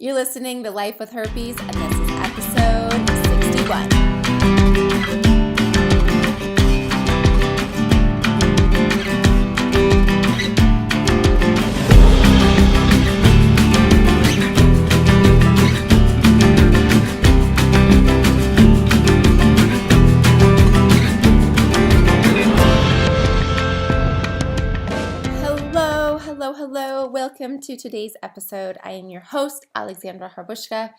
You're listening to Life with Herpes, and this is episode 61. Hello. Welcome to today's episode. I am your host, Alexandra Harbushka.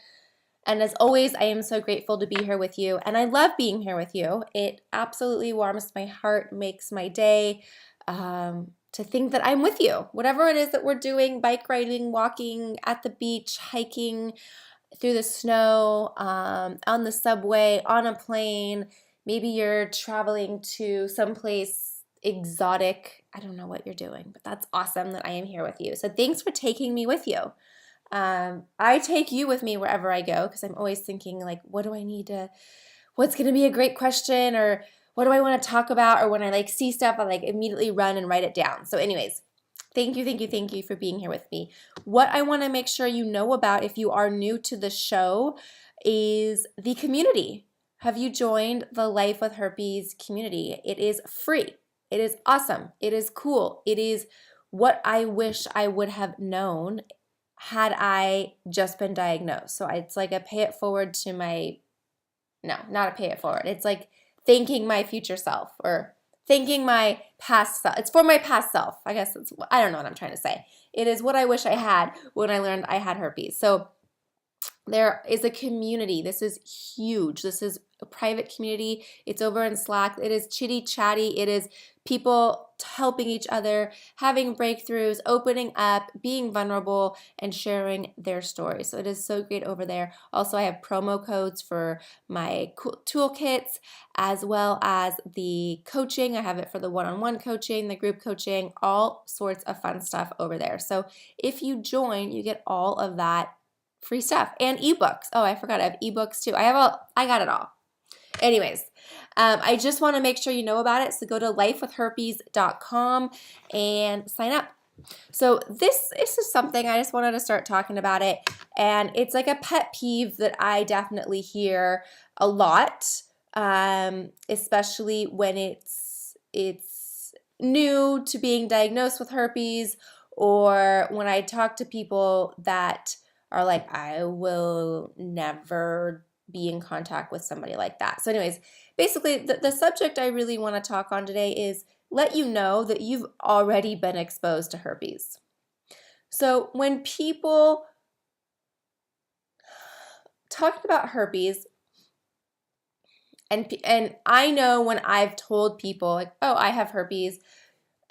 And as always, I am so grateful to be here with you. And I love being here with you. It absolutely warms my heart, makes my day to think that I'm with you. Whatever it is that we're doing, bike riding, walking at the beach, hiking through the snow, on the subway, on a plane. Maybe you're traveling to someplace exotic. I don't know what you're doing, but that's awesome that I am here with you. So thanks for taking me with you. I take you with me wherever I go because I'm always thinking like, what's going to be a great question, or what do I want to talk about? Or when I see stuff, I immediately run and write it down. So anyways, thank you for being here with me. What I want to make sure you know about if you are new to the show is the community. Have you joined the Life with Herpes community? It is free. It is awesome. It is cool. It is what I wish I would have known had I just been diagnosed. So it's like a pay it forward to not a pay it forward. It's like thanking my future self or thanking my past self. It's for my past self. I guess I don't know what I'm trying to say. It is what I wish I had when I learned I had herpes. So there is a community. This is huge. This is a private community. It's over in Slack. It is chitty chatty. It is people helping each other, having breakthroughs, opening up, being vulnerable, and sharing their stories. So it is so great over there. Also, I have promo codes for my toolkits as well as the coaching. I have it for the one-on-one coaching, the group coaching, all sorts of fun stuff over there. So if you join, you get all of that free stuff and ebooks. Oh, I forgot I have ebooks too. I got it all. Anyways, I just want to make sure you know about it. So go to lifewithherpes.com and sign up. So this is something I just wanted to start talking about it. And it's like a pet peeve that I definitely hear a lot, especially when it's new to being diagnosed with herpes, or when I talk to people that are like, I will never be in contact with somebody like that. So anyways, basically the subject I really want to talk on today is let you know that you've already been exposed to herpes. So when people talk about herpes, and I know when I've told people like, oh, I have herpes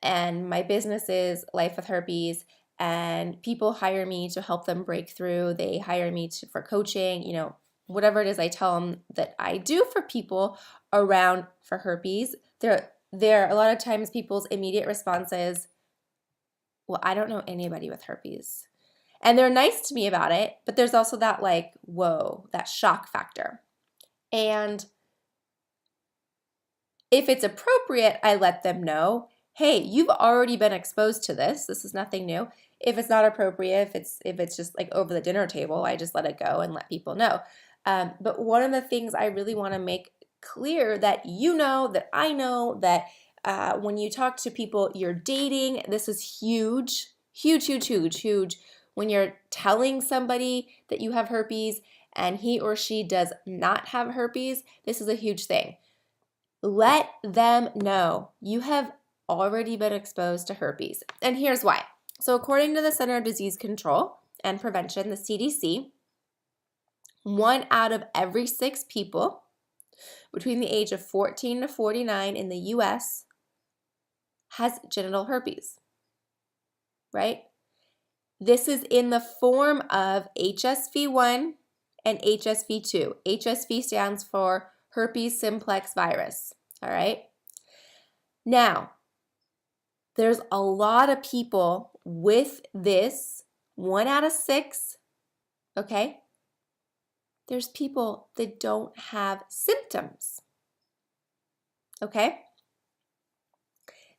and my business is Life with Herpes, and people hire me to help them break through. They hire me for coaching, whatever it is I tell them that I do for people around for herpes. There a lot of times people's immediate response is, well, I don't know anybody with herpes. And they're nice to me about it, but there's also that whoa, that shock factor. And if it's appropriate, I let them know, hey, you've already been exposed to this. This is nothing new. If it's not appropriate, if it's just over the dinner table, I just let it go and let people know. But one of the things I really want to make clear that that I know, that when you talk to people you're dating, this is huge. When you're telling somebody that you have herpes and he or she does not have herpes, this is a huge thing. Let them know you have already been exposed to herpes. And here's why. So according to the Center of Disease Control and Prevention, the CDC, 1 out of every 6 people between the age of 14 to 49 in the US has genital herpes, right? This is in the form of HSV1 and HSV2. HSV stands for herpes simplex virus, all right? Now, there's a lot of people with this, 1 out of 6, okay? There's people that don't have symptoms, okay?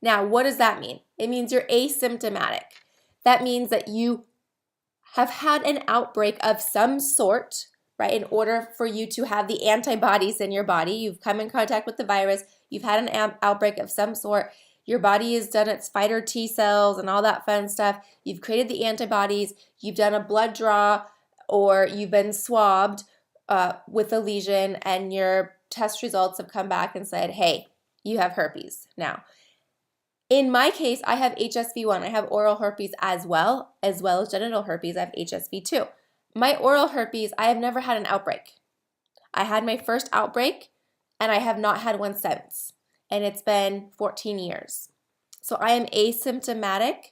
Now, what does that mean? It means you're asymptomatic. That means that you have had an outbreak of some sort, right? In order for you to have the antibodies in your body, you've come in contact with the virus, you've had an outbreak of some sort, your body has done its fighter T cells and all that fun stuff, you've created the antibodies, you've done a blood draw, or you've been swabbed with a lesion, and your test results have come back and said, hey, you have herpes. Now, in my case, I have HSV1. I have oral herpes as well as genital herpes. I have HSV too. My oral herpes, I have never had an outbreak. I had my first outbreak, and I have not had one since. And it's been 14 years. So I am asymptomatic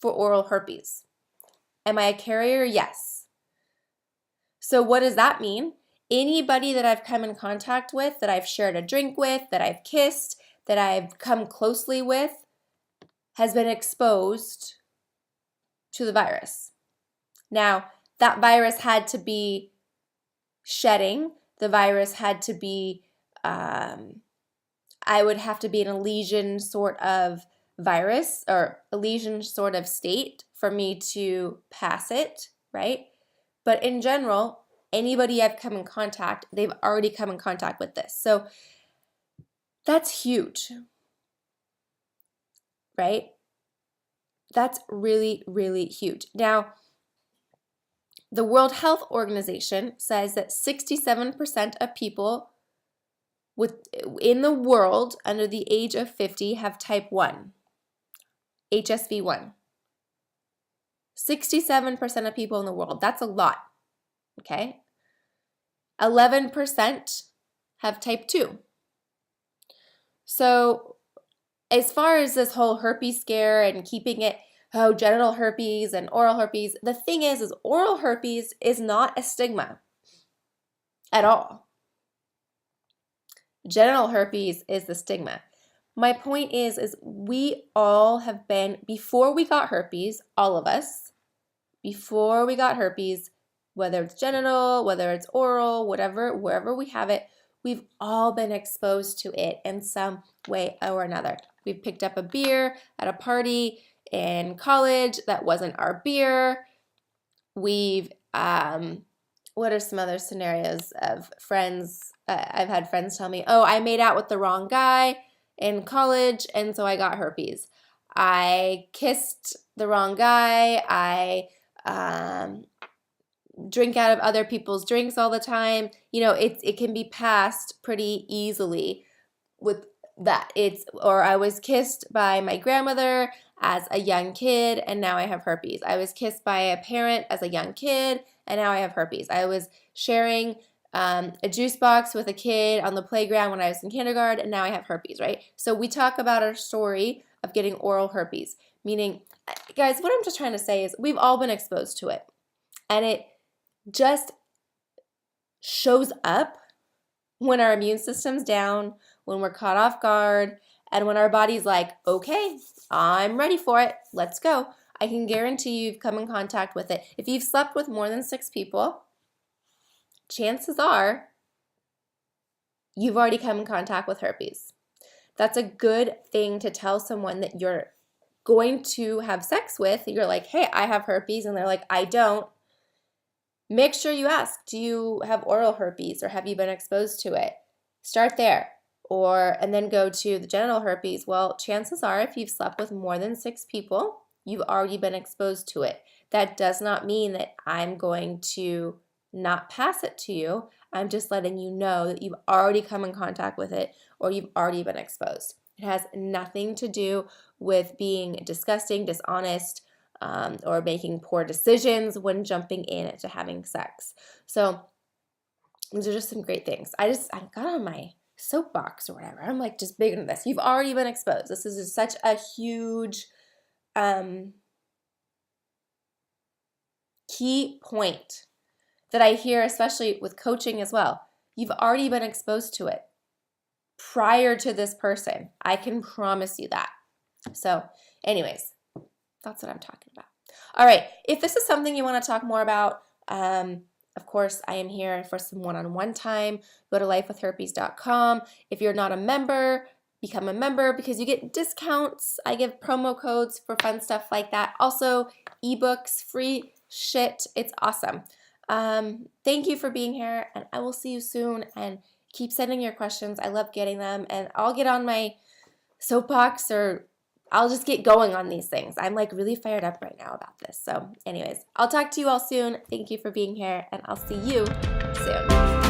for oral herpes. Am I a carrier? Yes. So what does that mean? Anybody that I've come in contact with, that I've shared a drink with, that I've kissed, that I've come closely with, has been exposed to the virus. Now, that virus had to be shedding. The virus had to be, I would have to be in a lesion sort of virus or a lesion sort of state for me to pass it, right? But in general, anybody I've come in contact, they've already come in contact with this. So that's huge, right? That's really, really huge. Now, the World Health Organization says that 67% of people in the world under the age of 50 have type 1, HSV1. 67% of people in the world. That's a lot, okay? 11% have type 2. So as far as this whole herpes scare and keeping it, genital herpes and oral herpes, the thing is oral herpes is not a stigma at all. Genital herpes is the stigma. My point is we all have been, before we got herpes, all of us, before we got herpes, whether it's genital, whether it's oral, whatever, wherever we have it, we've all been exposed to it in some way or another. We've picked up a beer at a party in college that wasn't our beer. We've, what are some other scenarios of friends? I've had friends tell me, oh, I made out with the wrong guy in college, and so I got herpes. I kissed the wrong guy. I drink out of other people's drinks all the time. It can be passed pretty easily with that. Or I was kissed by my grandmother as a young kid, and now I have herpes. I was kissed by a parent as a young kid, and now I have herpes. I was sharing a juice box with a kid on the playground when I was in kindergarten, and now I have herpes, right? So we talk about our story of getting oral herpes, meaning, guys, what I'm just trying to say is we've all been exposed to it, and it just shows up when our immune system's down, when we're caught off guard, and when our body's like, okay, I'm ready for it, let's go. I can guarantee you've come in contact with it. If you've slept with more than 6 people, chances are you've already come in contact with herpes. That's a good thing to tell someone that you're going to have sex with. You're like, hey, I have herpes, and they're like, I don't. Make sure you ask, do you have oral herpes or have you been exposed to it? Start there. And then go to the genital herpes. Well, chances are if you've slept with more than 6 people, you've already been exposed to it. That does not mean that I'm going to not pass it to you. I'm just letting you know that you've already come in contact with it or you've already been exposed. It has nothing to do with being disgusting, dishonest, or making poor decisions when jumping in to having sex. So these are just some great things. I got on my soapbox or whatever. I'm like just big into this. You've already been exposed. This is just such a huge key point that I hear, especially with coaching as well. You've already been exposed to it prior to this person. I can promise you that. So anyways, that's what I'm talking about. All right, if this is something you want to talk more about, of course, I am here for some one-on-one time. Go to lifewithherpes.com. If you're not a member, become a member because you get discounts. I give promo codes for fun stuff like that. Also, ebooks, free shit. It's awesome. Thank you for being here, and I will see you soon, and keep sending your questions. I love getting them, and I'll get on my soapbox, or I'll just get going on these things. I'm like really fired up right now about this. So anyways, I'll talk to you all soon. Thank you for being here, and I'll see you soon.